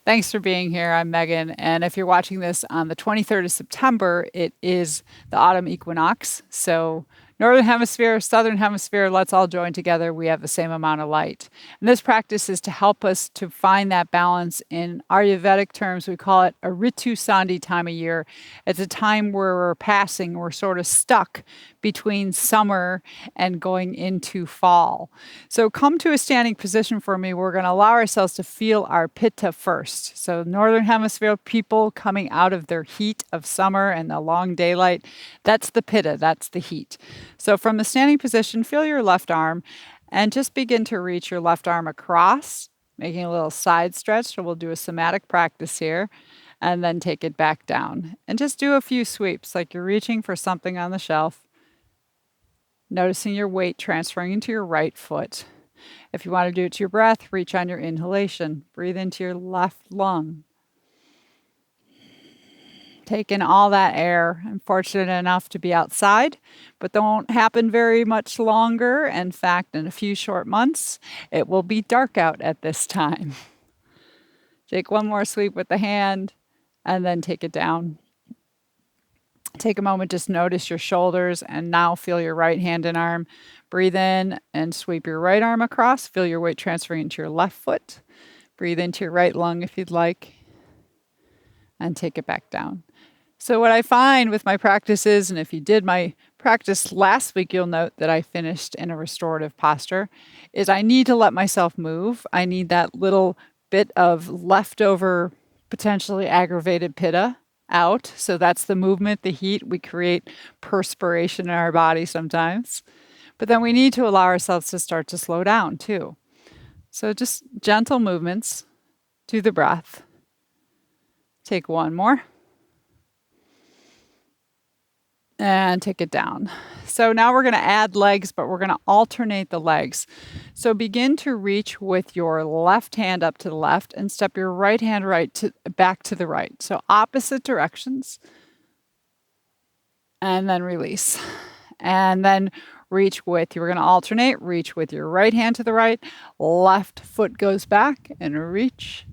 Thanks for being here. I'm Megan. And if you're watching this on the 23rd of September, it is the autumn equinox. So, Northern Hemisphere, Southern Hemisphere, let's all join together. We have the same amount of light. And this practice is to help us to find that balance. In Ayurvedic terms, we call it a Ritu Sandhi time of year. It's a time where we're passing, we're sort of stuck between summer and going into fall. So come to a standing position for me. We're going to allow ourselves to feel our pitta first. So northern hemisphere people coming out of their heat of summer and the long daylight, that's the pitta, that's the heat. So from the standing position, feel your left arm and just begin to reach your left arm across, making a little side stretch. So we'll do a somatic practice here and then take it back down. And just do a few sweeps like you're reaching for something on the shelf. Noticing your weight transferring into your right foot. If you want to do it to your breath, reach on your inhalation. Breathe into your left lung. Take in all that air. I'm fortunate enough to be outside, but that won't happen very much longer. In fact, in a few short months, it will be dark out at this time. Take one more sweep with the hand and then take it down. Take a moment, just notice your shoulders, and now feel your right hand and arm. Breathe in and sweep your right arm across. Feel your weight transferring into your left foot. Breathe into your right lung if you'd like, and take it back down. So, what I find with my practices, and if you did my practice last week, you'll note that I finished in a restorative posture, is I need to let myself move. I need that little bit of leftover, potentially aggravated pitta out. So that's the movement, the heat. We create perspiration in our body sometimes. But then we need to allow ourselves to start to slow down too. So just gentle movements to the breath. Take one more. And take it down. So now we're going to add legs, but we're going to alternate the legs. So begin to reach with your left hand up to the left and step your right hand back to the right. So opposite directions. And then release. And then reach with, you're going to alternate, reach with your right hand to the right, left foot goes back and reach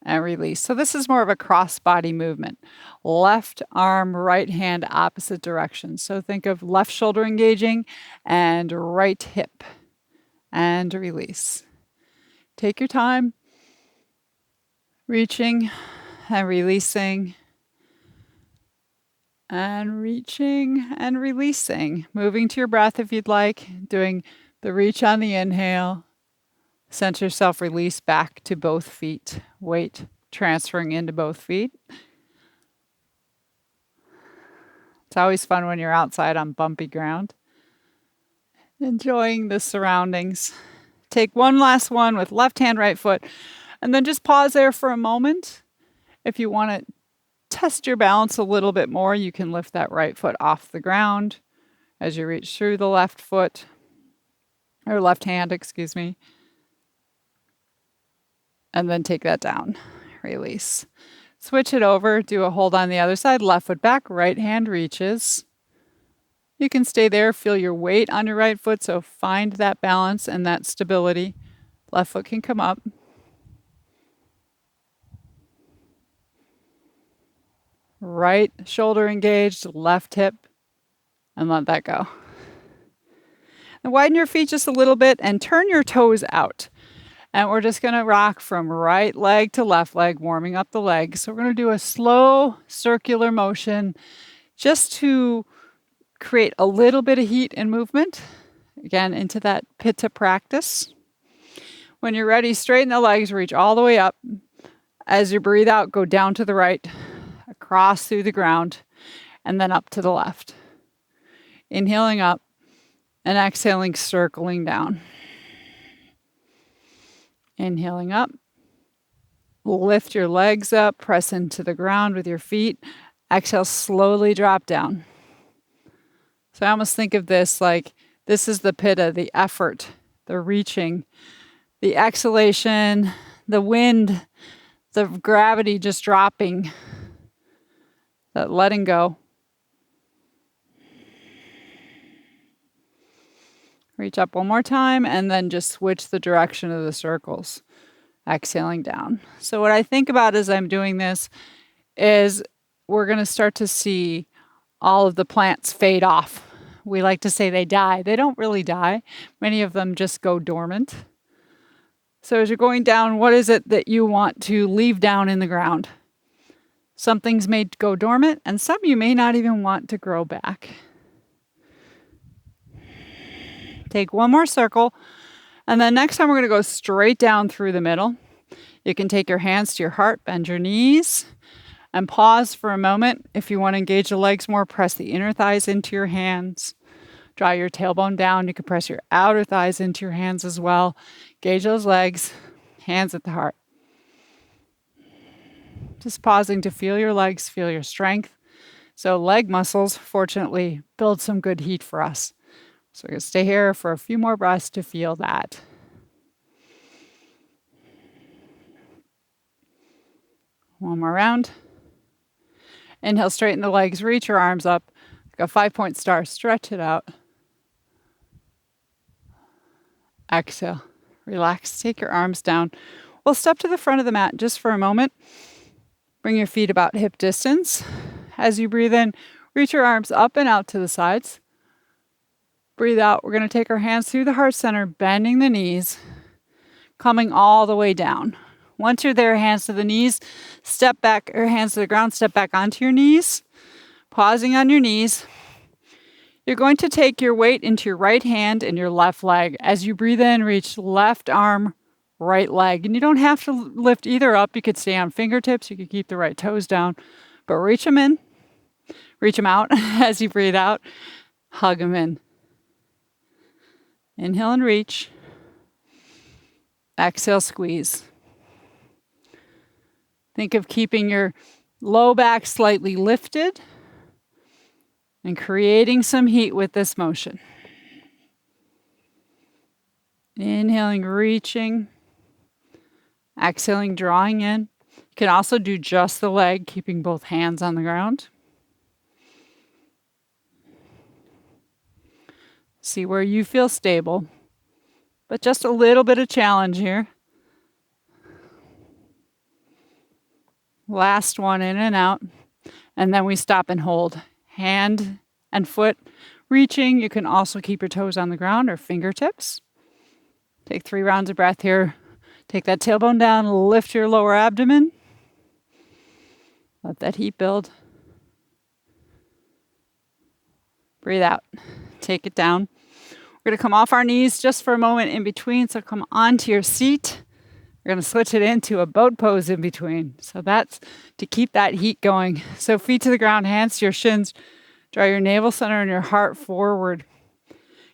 and release. So this is more of a cross body movement. Left arm, right hand, opposite direction. So think of left shoulder engaging and right hip and release. Take your time, reaching and releasing and reaching and releasing. Moving to your breath if you'd like, doing the reach on the inhale. Center yourself, release back to both feet. Weight transferring into both feet. It's always fun when you're outside on bumpy ground. Enjoying the surroundings. Take one last one with left hand, right foot, and then just pause there for a moment. If you want to test your balance a little bit more, you can lift that right foot off the ground as you reach through the left foot, or left hand, excuse me. And then take that down. Release. Switch it over. Do a hold on the other side. Left foot back. Right hand reaches. You can stay there. Feel your weight on your right foot. So find that balance and that stability. Left foot can come up. Right shoulder engaged. Left hip. And let that go. And widen your feet just a little bit and turn your toes out. And we're just going to rock from right leg to left leg, warming up the legs. So we're going to do a slow circular motion just to create a little bit of heat and movement. Again, into that pitta practice. When you're ready, straighten the legs, reach all the way up. As you breathe out, go down to the right, across through the ground, and then up to the left. Inhaling up and exhaling, circling down. Inhaling up. Lift your legs up, press into the ground with your feet. Exhale, slowly drop down. So I almost think of this like this is the pitta, the effort, the reaching, the exhalation, the wind, the gravity just dropping, that letting go. Reach up one more time and then just switch the direction of the circles. Exhaling down. So what I think about as I'm doing this is we're going to start to see all of the plants fade off. We like to say they die. They don't really die. Many of them just go dormant. So as you're going down, what is it that you want to leave down in the ground? Some things may go dormant, and some you may not even want to grow back. Take one more circle, and then next time we're going to go straight down through the middle. You can take your hands to your heart, bend your knees, and pause for a moment. If you want to engage the legs more, press the inner thighs into your hands. Draw your tailbone down. You can press your outer thighs into your hands as well. Engage those legs, hands at the heart. Just pausing to feel your legs, feel your strength. So leg muscles, fortunately, build some good heat for us. So we're going to stay here for a few more breaths to feel that. One more round. Inhale, straighten the legs, reach your arms up. Like a 5-point star, stretch it out. Exhale, relax, take your arms down. We'll step to the front of the mat just for a moment. Bring your feet about hip distance. As you breathe in, reach your arms up and out to the sides. Breathe out. We're going to take our hands through the heart center, bending the knees, coming all the way down. Once you're there, hands to the knees, step back, or hands to the ground, step back onto your knees, pausing on your knees. You're going to take your weight into your right hand and your left leg. As you breathe in, reach left arm, right leg. And you don't have to lift either up. You could stay on fingertips. You could keep the right toes down, but reach them in, reach them out as you breathe out. Hug them in. Inhale and reach. Exhale, squeeze. Think of keeping your low back slightly lifted and creating some heat with this motion. Inhaling, reaching. Exhaling, drawing in. You can also do just the leg, keeping both hands on the ground. See where you feel stable, but just a little bit of challenge here. Last one, in and out. And then we stop and hold. Hand and foot reaching. You can also keep your toes on the ground or fingertips. Take 3 rounds of breath here. Take that tailbone down, lift your lower abdomen. Let that heat build. Breathe out. Take it down. We're going to come off our knees just for a moment in between. So come onto your seat. We're going to switch it into a boat pose in between. So that's to keep that heat going. So feet to the ground, hands to your shins. Draw your navel center and your heart forward.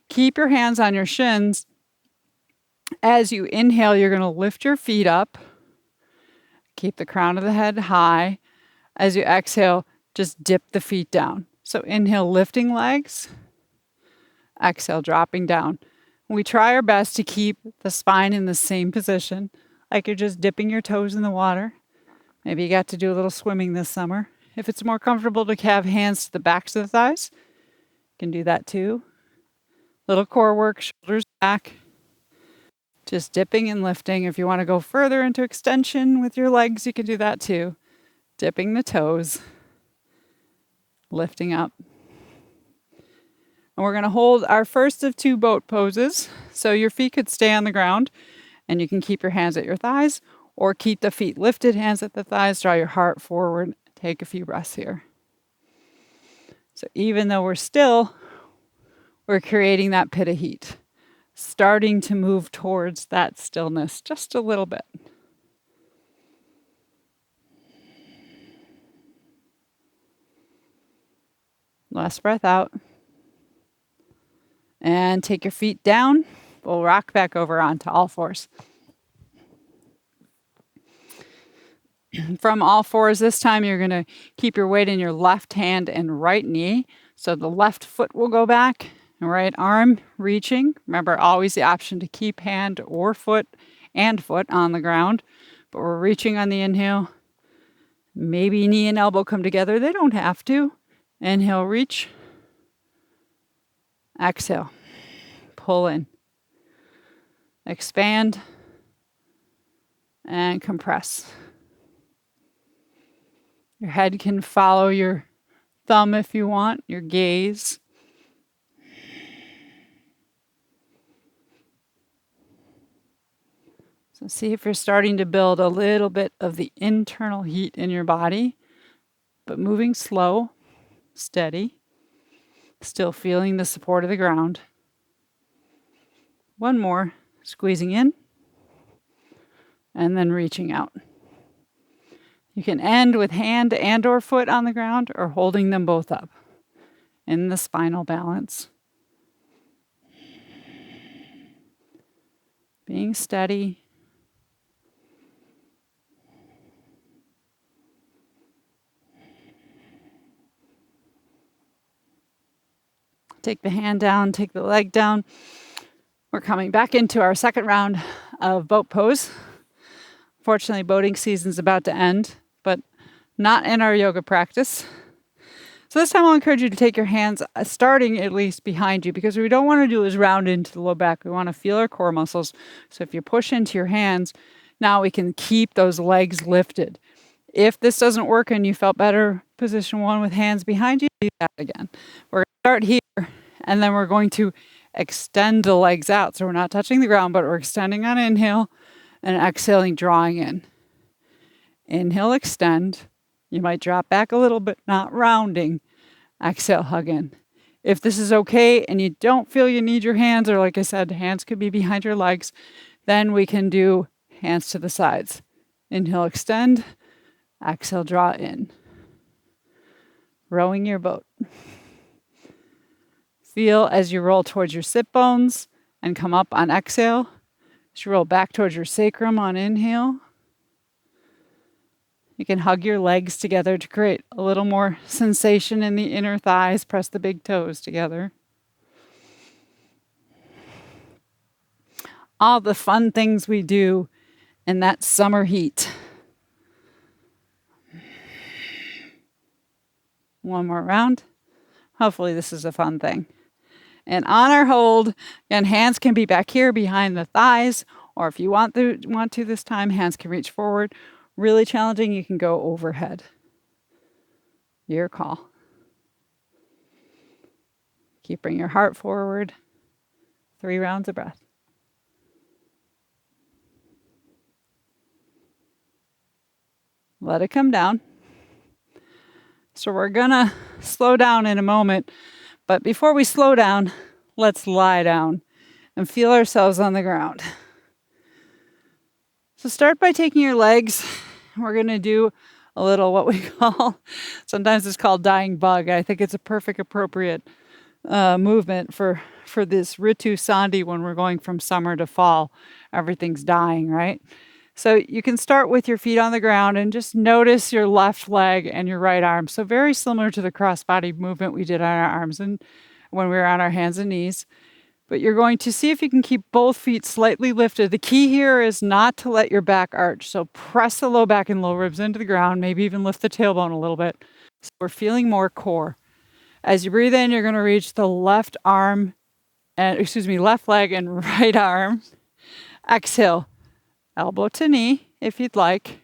Keep your hands on your shins. As you inhale, you're going to lift your feet up. Keep the crown of the head high. As you exhale, just dip the feet down. So inhale, lifting legs. Exhale, dropping down. We try our best to keep the spine in the same position, like you're just dipping your toes in the water. Maybe you got to do a little swimming this summer. If it's more comfortable to have hands to the backs of the thighs, you can do that too. Little core work, shoulders back. Just dipping and lifting. If you want to go further into extension with your legs, you can do that too. Dipping the toes, lifting up. And we're going to hold our first of 2 boat poses. So your feet could stay on the ground and you can keep your hands at your thighs or keep the feet lifted, hands at the thighs, draw your heart forward. Take a few breaths here. So even though we're still, we're creating that pit of heat, starting to move towards that stillness just a little bit. Last breath out. And take your feet down. We'll rock back over onto all fours. From all fours this time, you're going to keep your weight in your left hand and right knee. So the left foot will go back, and right arm reaching. Remember, always the option to keep hand or foot and foot on the ground. But we're reaching on the inhale. Maybe knee and elbow come together. They don't have to. Inhale, reach. Exhale. Pull in. Expand. and compress. Your head can follow your thumb if you want, your gaze. So see if you're starting to build a little bit of the internal heat in your body, but moving slow, steady, still feeling the support of the ground. One more, squeezing in and then reaching out. You can end with hand and or foot on the ground or holding them both up in the spinal balance. Being steady. Take the hand down, take the leg down. We're coming back into our second round of boat pose. Fortunately, boating season's about to end, but not in our yoga practice. So this time I'll encourage you to take your hands, starting at least behind you, because what we don't want to do is round into the low back. We want to feel our core muscles. So if you push into your hands, now we can keep those legs lifted. If this doesn't work and you felt better, position one with hands behind you, do that again. We're going to start here, and then we're going to extend the legs out. So we're not touching the ground, but we're extending on inhale and exhaling, drawing in. Inhale, extend. You might drop back a little bit, not rounding. Exhale, hug in. If this is okay and you don't feel you need your hands, or like I said, hands could be behind your legs, then we can do hands to the sides. Inhale, extend. Exhale, draw in. Rowing your boat. Feel as you roll towards your sit bones and come up on exhale. As you roll back towards your sacrum on inhale. You can hug your legs together to create a little more sensation in the inner thighs. Press the big toes together. All the fun things we do in that summer heat. One more round. Hopefully this is a fun thing. And on our hold, again, hands can be back here behind the thighs, or if you want to this time, hands can reach forward. Really challenging, you can go overhead. Your call. Keep bringing your heart forward. 3 rounds of breath. Let it come down. So we're gonna slow down in a moment, but before we slow down, let's lie down and feel ourselves on the ground. So start by taking your legs. We're gonna do a little what we call, sometimes it's called dying bug. I think it's a perfect, appropriate movement for this Ritu Sandhi when we're going from summer to fall. Everything's dying, right? So you can start with your feet on the ground and just notice your left leg and your right arm. So very similar to the cross-body movement we did on our arms and when we were on our hands and knees. But you're going to see if you can keep both feet slightly lifted. The key here is not to let your back arch. So press the low back and low ribs into the ground, maybe even lift the tailbone a little bit. So we're feeling more core. As you breathe in, you're going to reach the left leg and right arm. Exhale. Elbow to knee, if you'd like.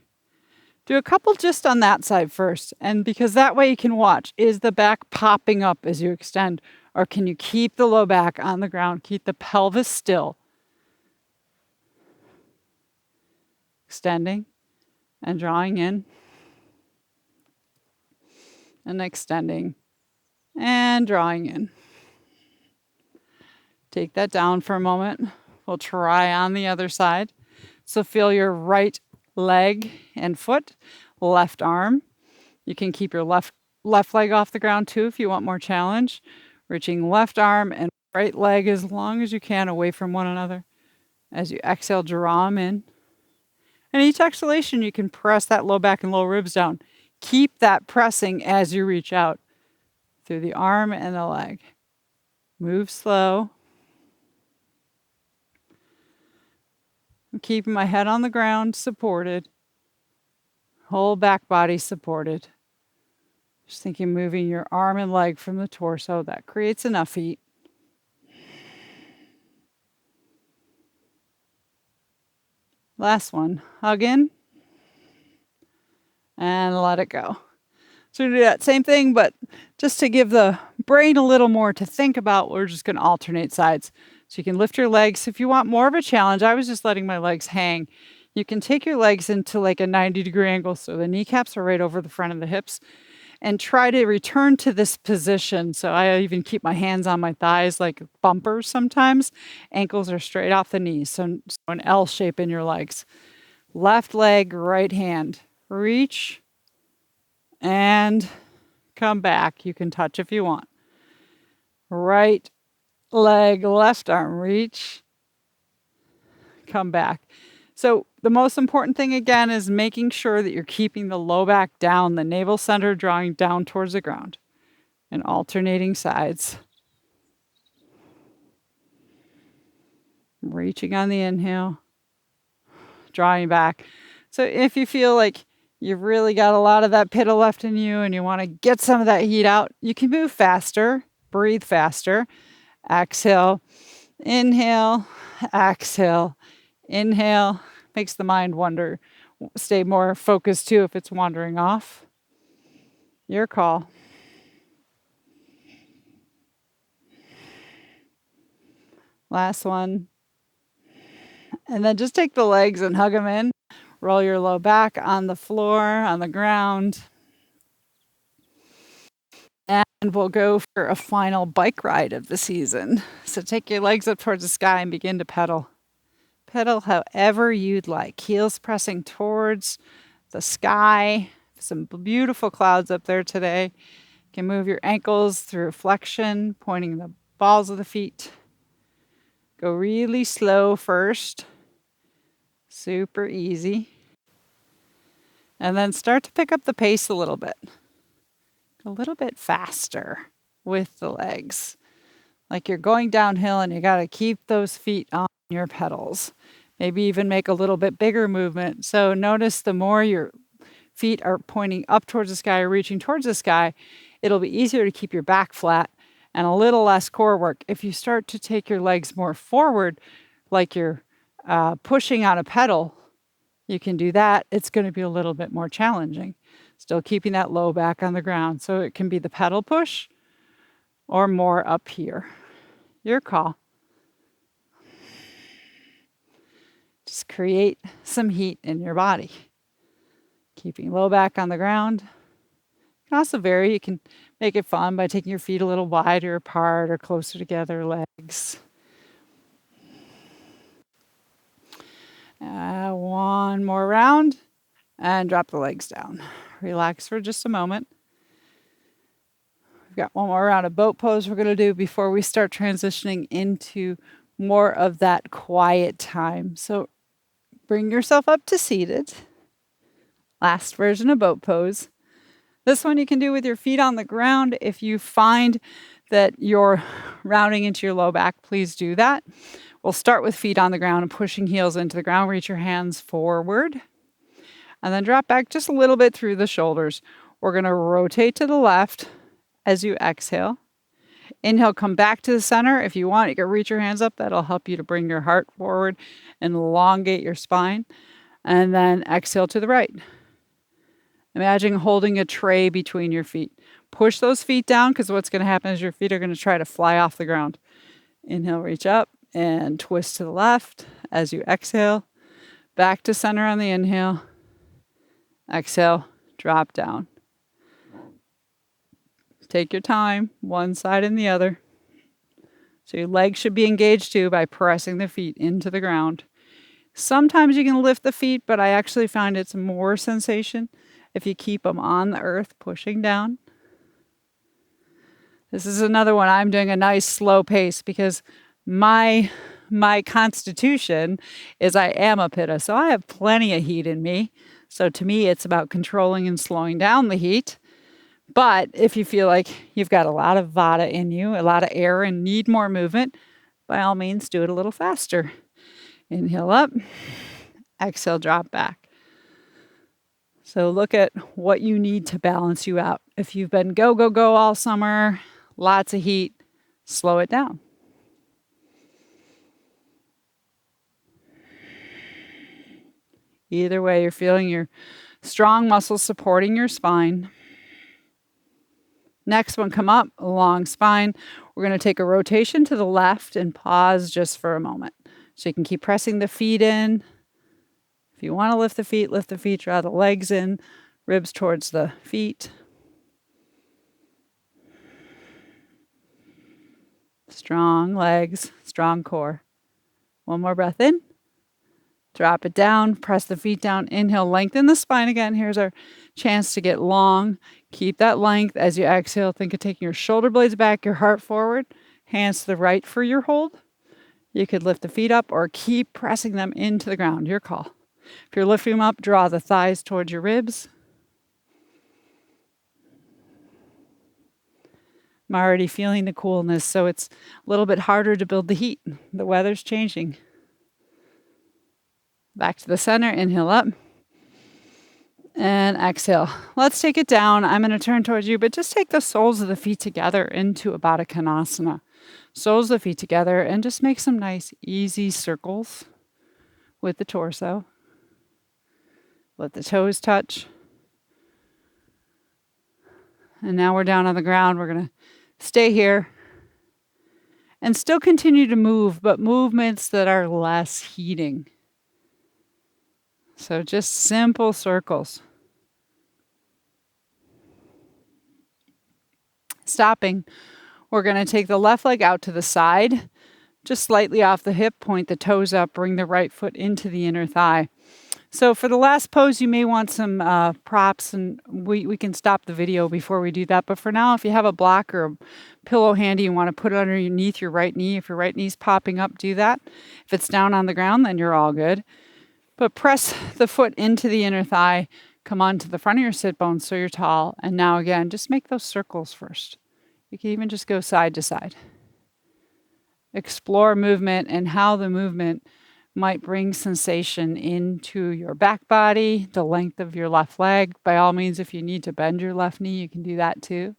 Do a couple just on that side first. And because that way you can watch, is the back popping up as you extend? Or can you keep the low back on the ground? Keep the pelvis still. Extending and drawing in. And extending and drawing in. Take that down for a moment. We'll try on the other side. So feel your right leg and foot, left arm. You can keep your left leg off the ground too if you want more challenge. Reaching left arm and right leg as long as you can away from one another. As you exhale, draw them in. And each exhalation, you can press that low back and low ribs down. Keep that pressing as you reach out through the arm and the leg. Move slow. I'm keeping my head on the ground, supported. Whole back body supported. Just thinking moving your arm and leg from the torso. That creates enough heat. Last one. Hug in and let it go. So we do that same thing, but just to give the brain a little more to think about, we're just going to alternate sides. So you can lift your legs. If you want more of a challenge, I was just letting my legs hang. You can take your legs into like a 90-degree angle so the kneecaps are right over the front of the hips and try to return to this position. So I even keep my hands on my thighs like bumpers sometimes. Ankles are straight off the knees. So an L shape in your legs. Left leg, right hand. Reach and come back. You can touch if you want. Right leg, left arm, reach, come back. So the most important thing again is making sure that you're keeping the low back down, the navel center drawing down towards the ground and alternating sides. Reaching on the inhale, drawing back. So if you feel like you've really got a lot of that pitta left in you and you want to get some of that heat out, you can move faster, breathe faster. Exhale, inhale, exhale, inhale. Makes the mind wander. Stay more focused too if it's wandering off. Your call. Last one. And then just take the legs and hug them in. Roll your low back on the floor, on the ground. And we'll go for a final bike ride of the season. So take your legs up towards the sky and begin to pedal. Pedal however you'd like. Heels pressing towards the sky. Some beautiful clouds up there today. You can move your ankles through flexion, pointing the balls of the feet. Go really slow first. Super easy. And then start to pick up the pace a little bit faster with the legs. Like you're going downhill and you got to keep those feet on your pedals. Maybe even make a little bit bigger movement. So notice the more your feet are pointing up towards the sky or reaching towards the sky, it'll be easier to keep your back flat and a little less core work. If you start to take your legs more forward, like you're pushing on a pedal, you can do that. It's going to be a little bit more challenging. Still keeping that low back on the ground. So it can be the pedal push or more up here. Your call. Just create some heat in your body. Keeping low back on the ground. You can also vary. You can make it fun by taking your feet a little wider apart or closer together, legs. One more round and drop the legs down. Relax for just a moment. We've got one more round of boat pose we're going to do before we start transitioning into more of that quiet time. So bring yourself up to seated. Last version of boat pose. This one you can do with your feet on the ground. If you find that you're rounding into your low back, please do that. We'll start with feet on the ground and pushing heels into the ground. Reach your hands forward and then drop back just a little bit through the shoulders. We're going to rotate to the left as you exhale. Inhale, come back to the center. If you want, you can reach your hands up. That'll help you to bring your heart forward and elongate your spine. And then exhale to the right. Imagine holding a tray between your feet. Push those feet down because what's going to happen is your feet are going to try to fly off the ground. Inhale, reach up and twist to the left as you exhale. Back to center on the inhale. Exhale, drop down. Take your time, one side and the other. So your legs should be engaged too by pressing the feet into the ground. Sometimes you can lift the feet, but I actually find it's more sensation if you keep them on the earth, pushing down. This is another one. I'm doing a nice slow pace because my constitution is I am a pitta, so I have plenty of heat in me. So to me, it's about controlling and slowing down the heat. But if you feel like you've got a lot of vata in you, a lot of air and need more movement, by all means, do it a little faster. Inhale up, exhale, drop back. So look at what you need to balance you out. If you've been go, go, go all summer, lots of heat, slow it down. Either way, you're feeling your strong muscles supporting your spine. Next one, come up, long spine. We're going to take a rotation to the left and pause just for a moment. So you can keep pressing the feet in. If you want to lift the feet, draw the legs in, ribs towards the feet. Strong legs, strong core. One more breath in. Drop it down, press the feet down, inhale, lengthen the spine again. Here's our chance to get long. Keep that length as you exhale. Think of taking your shoulder blades back, your heart forward, hands to the right for your hold. You could lift the feet up or keep pressing them into the ground, your call. If you're lifting them up, draw the thighs towards your ribs. I'm already feeling the coolness, so it's a little bit harder to build the heat. The weather's changing. Back to the center, inhale up. And exhale. Let's take it down. I'm going to turn towards you, but just take the soles of the feet together into a Baddha Konasana. Soles of the feet together and just make some nice, easy circles with the torso. Let the toes touch. And now we're down on the ground. We're going to stay here and still continue to move, but movements that are less heating. So just simple circles. Stopping. We're going to take the left leg out to the side, just slightly off the hip, point the toes up, bring the right foot into the inner thigh. So for the last pose, you may want some props, and we can stop the video before we do that. But for now, if you have a block or a pillow handy, you want to put it underneath your right knee. If your right knee's popping up, do that. If it's down on the ground, then you're all good. But press the foot into the inner thigh. Come onto the front of your sit bones so you're tall. And now again, just make those circles first. You can even just go side to side. Explore movement and how the movement might bring sensation into your back body, the length of your left leg. By all means, if you need to bend your left knee, you can do that too.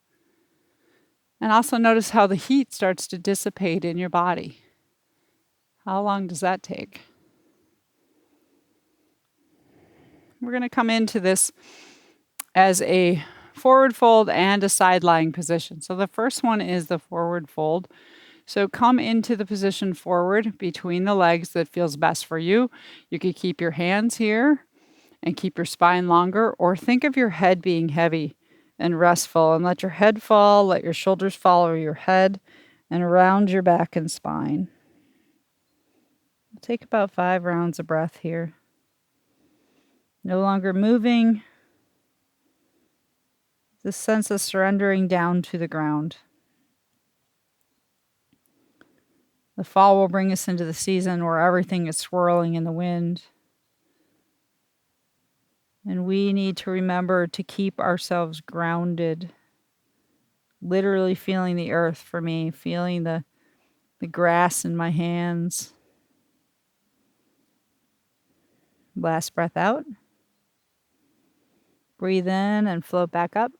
And also notice how the heat starts to dissipate in your body. How long does that take? We're going to come into this as a forward fold and a side lying position. So the first one is the forward fold. So come into the position forward between the legs that feels best for you. You could keep your hands here and keep your spine longer, or think of your head being heavy and restful and let your head fall, let your shoulders follow your head and around your back and spine. Take about 5 rounds of breath here. No longer moving. This sense of surrendering down to the ground. The fall will bring us into the season where everything is swirling in the wind. And we need to remember to keep ourselves grounded. Literally feeling the earth for me, feeling the grass in my hands. Last breath out. Breathe in and float back up.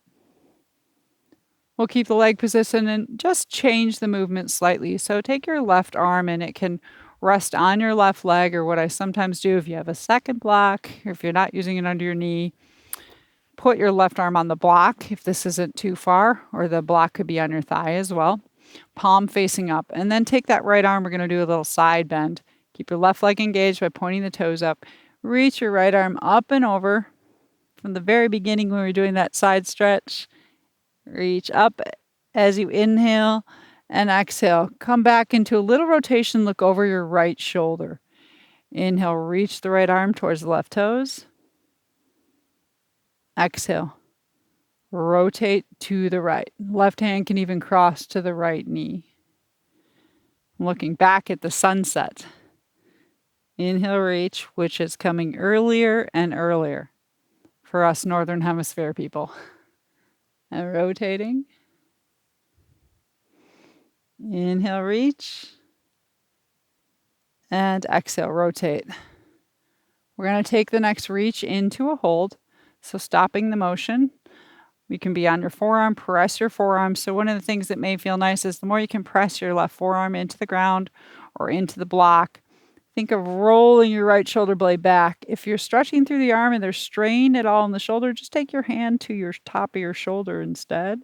We'll keep the leg position and just change the movement slightly. So take your left arm and it can rest on your left leg, or what I sometimes do if you have a second block, or if you're not using it under your knee, put your left arm on the block if this isn't too far, or the block could be on your thigh as well. Palm facing up. And then take that right arm. We're going to do a little side bend. Keep your left leg engaged by pointing the toes up. Reach your right arm up and over. From the very beginning when we were doing that side stretch, reach up as you inhale and exhale. Come back into a little rotation. Look over your right shoulder. Inhale, reach the right arm towards the left toes. Exhale, rotate to the right. Left hand can even cross to the right knee. Looking back at the sunset. Inhale, reach, which is coming earlier and earlier for us Northern Hemisphere people. And rotating. Inhale, reach. And exhale, rotate. We're going to take the next reach into a hold. So stopping the motion. You can be on your forearm, press your forearm. So one of the things that may feel nice is the more you can press your left forearm into the ground or into the block, Think of rolling your right shoulder blade back. If you're stretching through the arm and there's strain at all in the shoulder, just take your hand to your top of your shoulder instead.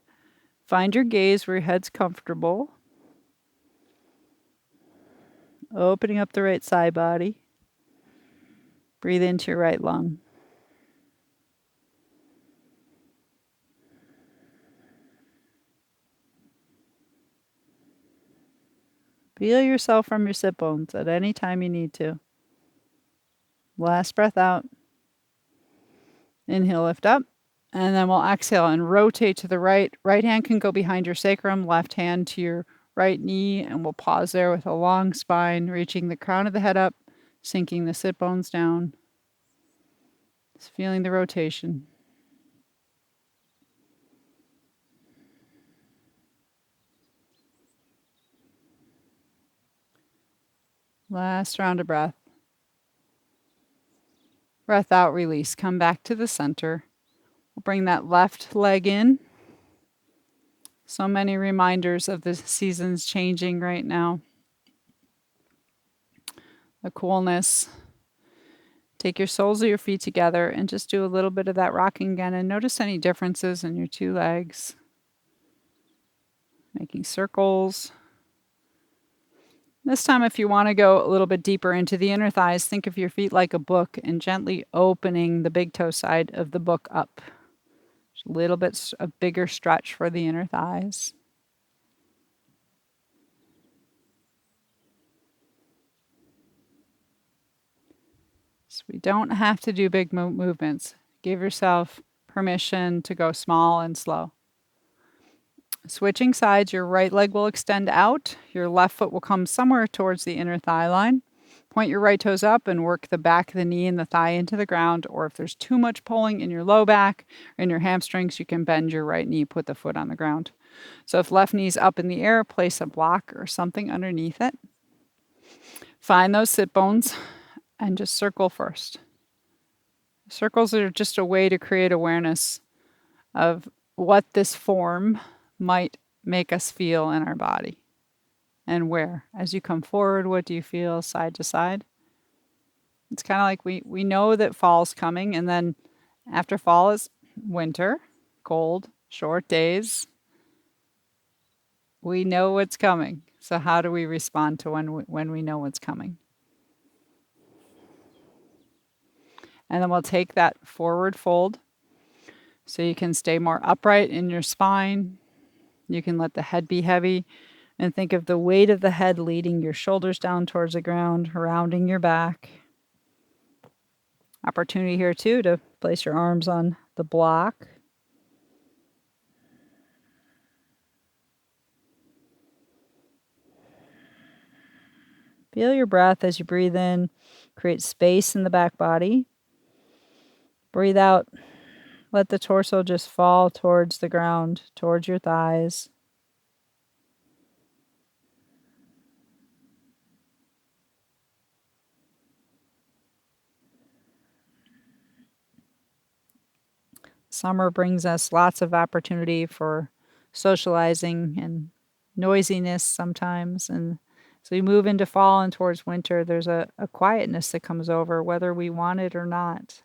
Find your gaze where your head's comfortable. Opening up the right side body. Breathe into your right lung. Feel yourself from your sit bones at any time you need to. Last breath out. Inhale, lift up. And then we'll exhale and rotate to the right. Right hand can go behind your sacrum, left hand to your right knee, and we'll pause there with a long spine, reaching the crown of the head up, sinking the sit bones down. Just feeling the rotation. Last round of breath. Breath out, release. Come back to the center. We'll bring that left leg in. So many reminders of the seasons changing right now. The coolness. Take your soles of your feet together and just do a little bit of that rocking again and notice any differences in your two legs. Making circles. This time, if you want to go a little bit deeper into the inner thighs, think of your feet like a book and gently opening the big toe side of the book up. Just a little bit a bigger stretch for the inner thighs. So we don't have to do big movements. Give yourself permission to go small and slow. Switching sides, your right leg will extend out. Your left foot will come somewhere towards the inner thigh line. Point your right toes up and work the back of the knee and the thigh into the ground. Or if there's too much pulling in your low back or in your hamstrings, you can bend your right knee, put the foot on the ground. So if left knee's up in the air, place a block or something underneath it. Find those sit bones and just circle first. Circles are just a way to create awareness of what this form might make us feel in our body and where. As you come forward, what do you feel side to side? It's kind of like we know that fall's coming, and then after fall is winter, cold, short days. We know what's coming. So how do we respond to when we know what's coming? And then we'll take that forward fold so you can stay more upright in your spine. You can let the head be heavy and think of the weight of the head leading your shoulders down towards the ground, rounding your back. Opportunity here too to place your arms on the block. Feel your breath as you breathe in. Create space in the back body. Breathe out. Let the torso just fall towards the ground, towards your thighs. Summer brings us lots of opportunity for socializing and noisiness sometimes. And as we move into fall and towards winter, there's a quietness that comes over, whether we want it or not.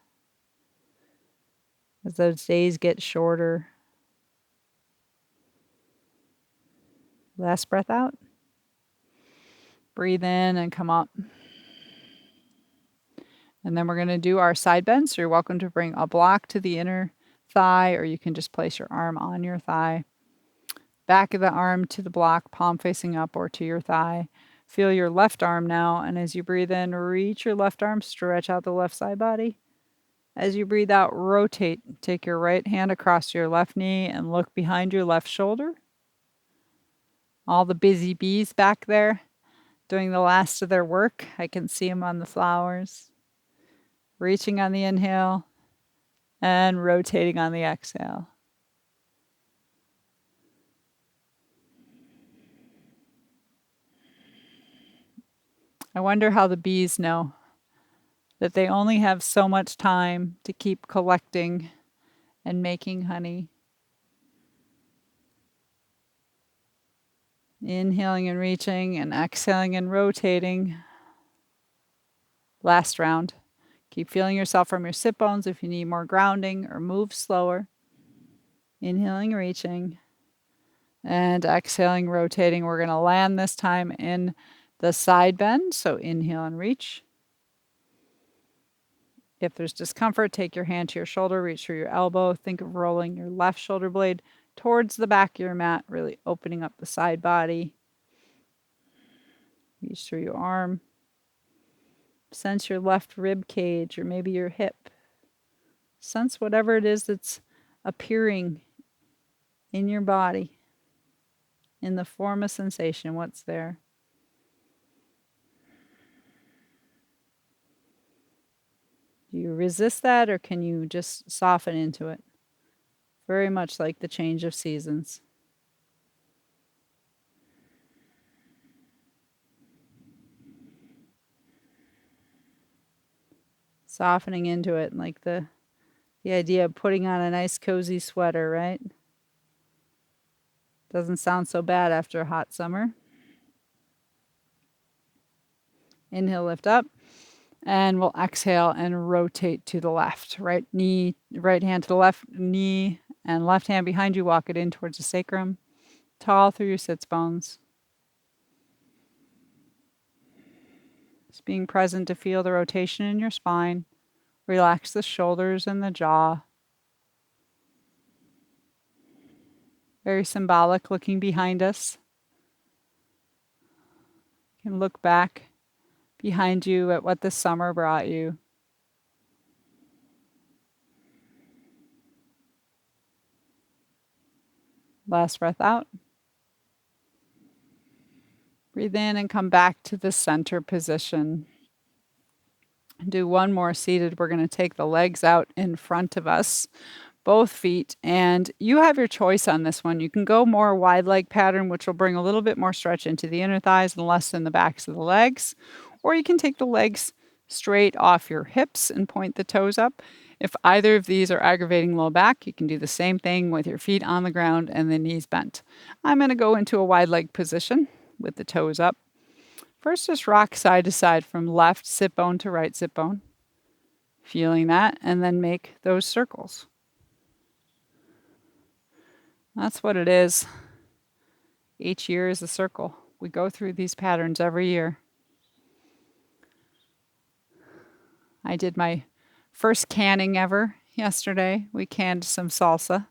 As those days get shorter. Last breath out. Breathe in and come up. And then we're going to do our side bend. So you're welcome to bring a block to the inner thigh, or you can just place your arm on your thigh. Back of the arm to the block, palm facing up or to your thigh. Feel your left arm now. And as you breathe in, reach your left arm, stretch out the left side body. As you breathe out, rotate. Take your right hand across your left knee and look behind your left shoulder. All the busy bees back there doing the last of their work. I can see them on the flowers. Reaching on the inhale and rotating on the exhale. I wonder how the bees know that they only have so much time to keep collecting and making honey. Inhaling and reaching and exhaling and rotating. Last round. Keep feeling yourself from your sit bones if you need more grounding, or move slower. Inhaling, reaching, and exhaling, rotating. We're going to land this time in the side bend. So inhale and reach. If there's discomfort, take your hand to your shoulder, reach through your elbow. Think of rolling your left shoulder blade towards the back of your mat, really opening up the side body. Reach through your arm. Sense your left rib cage or maybe your hip. Sense whatever it is that's appearing in your body in the form of sensation. What's there? Do you resist that, or can you just soften into it? Very much like the change of seasons. Softening into it, like the idea of putting on a nice cozy sweater, right? Doesn't sound so bad after a hot summer. Inhale, lift up, and we'll exhale and rotate to the left. Right hand to the left knee, and left hand behind you. Walk it in towards the sacrum. Tall through your sits bones. Just being present to feel the rotation in your spine. Relax the shoulders and the jaw. Very symbolic, looking behind us. You can look back behind you at what the summer brought you. Last breath out. Breathe in and come back to the center position. Do one more seated. We're going to take the legs out in front of us, both feet, and you have your choice on this one. You can go more wide leg pattern, which will bring a little bit more stretch into the inner thighs and less in the backs of the legs, or you can take the legs straight off your hips and point the toes up. If either of these are aggravating low back, you can do the same thing with your feet on the ground and the knees bent. I'm going to go into a wide leg position with the toes up. First, just rock side to side from left sit bone to right sit bone. Feeling that, and then make those circles. That's what it is. Each year is a circle. We go through these patterns every year. I did my first canning ever yesterday. We canned some salsa.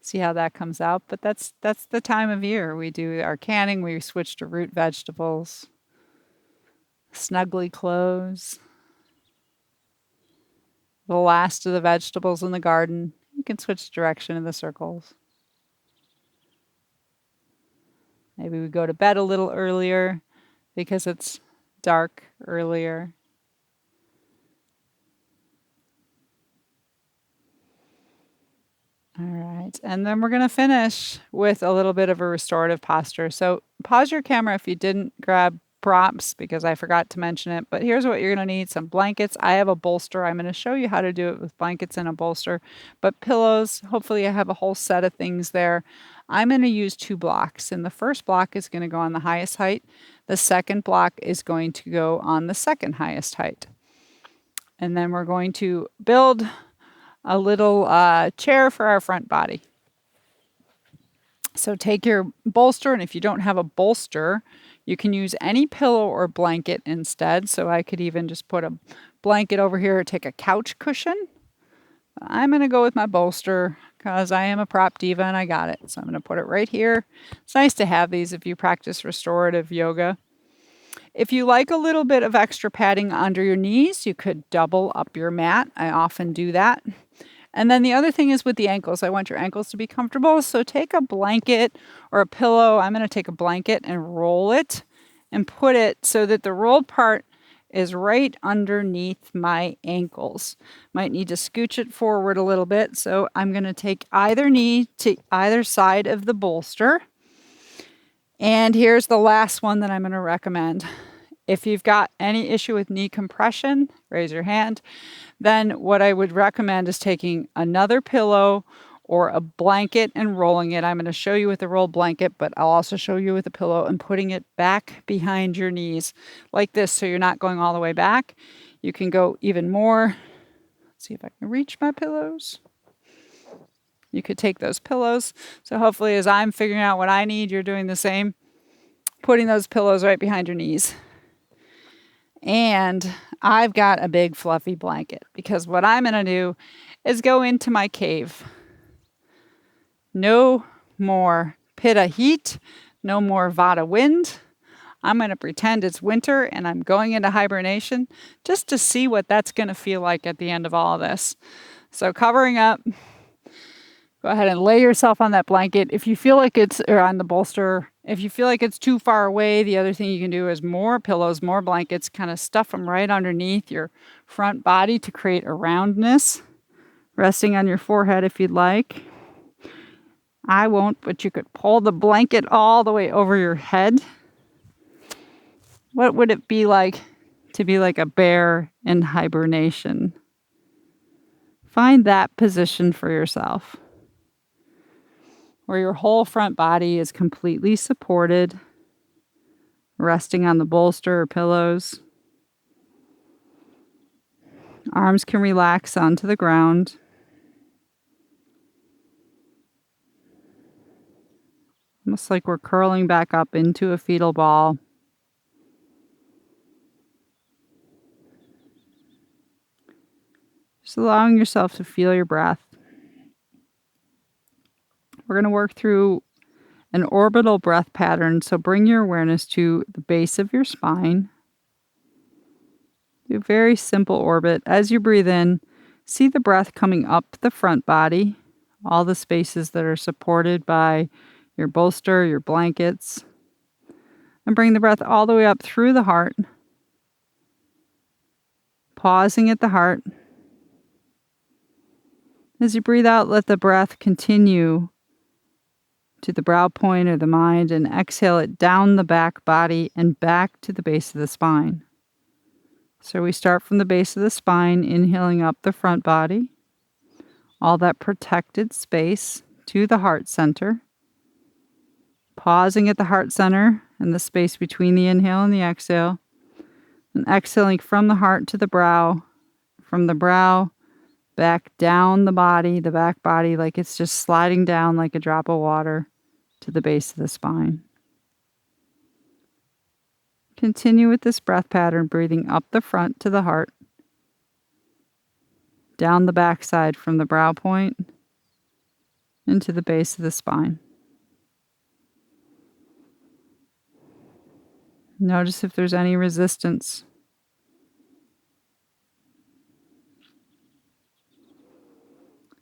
See how that comes out. But that's the time of year. We do our canning. We switch to root vegetables. Snugly close. The last of the vegetables in the garden. You can switch direction in the circles. Maybe we go to bed a little earlier because it's dark earlier. All right, and then we're going to finish with a little bit of a restorative posture. So pause your camera if you didn't grab props because I forgot to mention it, but here's what you're going to need: some blankets. I have a bolster. I'm going to show you how to do it with blankets and a bolster, but pillows, hopefully I have a whole set of things there. I'm going to use 2 blocks, and the first block is going to go on the highest height. The second block is going to go on the second highest height. And then we're going to build a little chair for our front body. So take your bolster, and if you don't have a bolster, you can use any pillow or blanket instead. So I could even just put a blanket over here or take a couch cushion. I'm going to go with my bolster because I am a prop diva and I got it. So I'm going to put it right here. It's nice to have these if you practice restorative yoga. If you like a little bit of extra padding under your knees, you could double up your mat. I often do that. And then the other thing is with the ankles. I want your ankles to be comfortable. So take a blanket or a pillow. I'm going to take a blanket and roll it and put it so that the rolled part is right underneath my ankles. Might need to scooch it forward a little bit. So I'm going to take either knee to either side of the bolster. And here's the last one that I'm going to recommend. If you've got any issue with knee compression, raise your hand. Then what I would recommend is taking another pillow or a blanket and rolling it. I'm going to show you with the rolled blanket, but I'll also show you with a pillow and putting it back behind your knees like this so you're not going all the way back. You can go even more. Let's see if I can reach my pillows. You could take those pillows. So hopefully as I'm figuring out what I need, you're doing the same. Putting those pillows right behind your knees. And I've got a big fluffy blanket because what I'm going to do is go into my cave. No more pitta heat, no more vata wind. I'm going to pretend it's winter and I'm going into hibernation just to see what that's going to feel like at the end of all of this. So covering up, go ahead and lay yourself on that blanket. If you feel like it's, or on the bolster, if you feel like it's too far away, the other thing you can do is more pillows, more blankets, kind of stuff them right underneath your front body to create a roundness, resting on your forehead if you'd like. I won't, but you could pull the blanket all the way over your head. What would it be like to be like a bear in hibernation? Find that position for yourself, where your whole front body is completely supported, resting on the bolster or pillows. Arms can relax onto the ground. Almost like we're curling back up into a fetal ball. Just allowing yourself to feel your breath. We're going to work through an orbital breath pattern. So bring your awareness to the base of your spine. Do a very simple orbit. As you breathe in, see the breath coming up the front body, all the spaces that are supported by your bolster, your blankets. And bring the breath all the way up through the heart, pausing at the heart. As you breathe out, let the breath continue to the brow point or the mind, and exhale it down the back body and back to the base of the spine. So we start from the base of the spine, inhaling up the front body, all that protected space to the heart center, pausing at the heart center and the space between the inhale and the exhale, and exhaling from the heart to the brow, from the brow back down the body, the back body, like it's just sliding down like a drop of water to the base of the spine. Continue with this breath pattern, breathing up the front to the heart, down the backside from the brow point into the base of the spine. Notice if there's any resistance.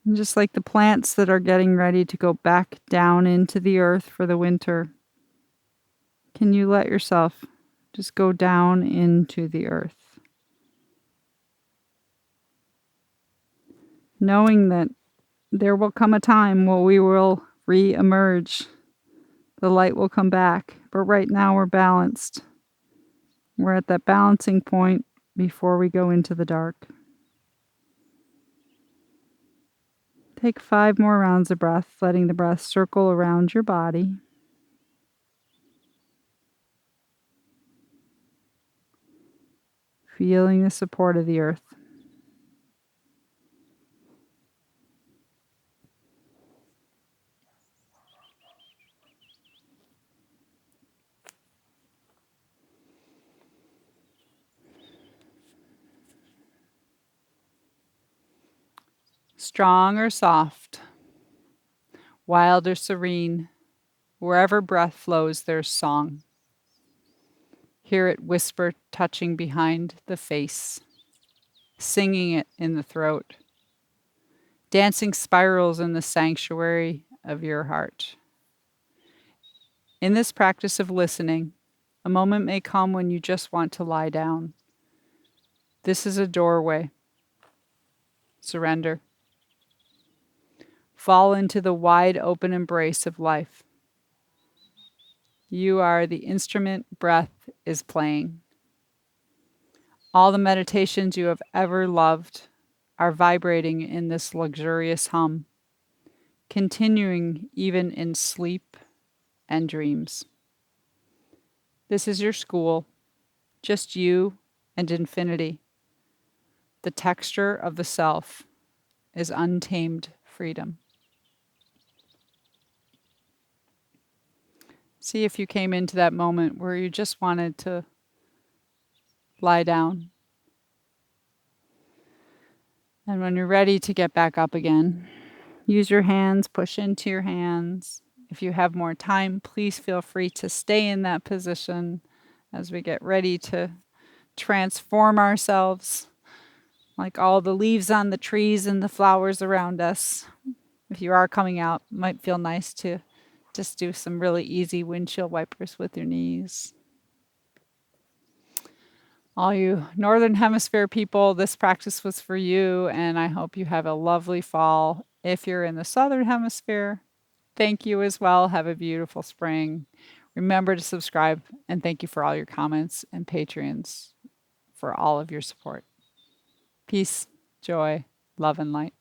And just like the plants that are getting ready to go back down into the earth for the winter, can you let yourself just go down into the earth? Knowing that there will come a time where we will re-emerge. The light will come back. But right now we're balanced. We're at that balancing point before we go into the dark. Take 5 more rounds of breath, letting the breath circle around your body. Feeling the support of the earth. Strong or soft, wild or serene, wherever breath flows, there's song. Hear it whisper, touching behind the face, singing it in the throat, dancing spirals in the sanctuary of your heart. In this practice of listening, a moment may come when you just want to lie down. This is a doorway. Surrender. Fall into the wide open embrace of life. You are the instrument breath is playing. All the meditations you have ever loved are vibrating in this luxurious hum, continuing even in sleep and dreams. This is your school, just you and infinity, The texture of the self is untamed freedom. See if you came into that moment where you just wanted to lie down. And when you're ready to get back up again, use your hands, push into your hands. If you have more time, please feel free to stay in that position as we get ready to transform ourselves, like all the leaves on the trees and the flowers around us. If you are coming out, it might feel nice to just do some really easy windshield wipers with your knees. All you Northern Hemisphere people, this practice was for you, and I hope you have a lovely fall. If you're in the Southern Hemisphere, thank you as well. Have a beautiful spring. Remember to subscribe, and thank you for all your comments and Patreons for all of your support. Peace, joy, love, and light.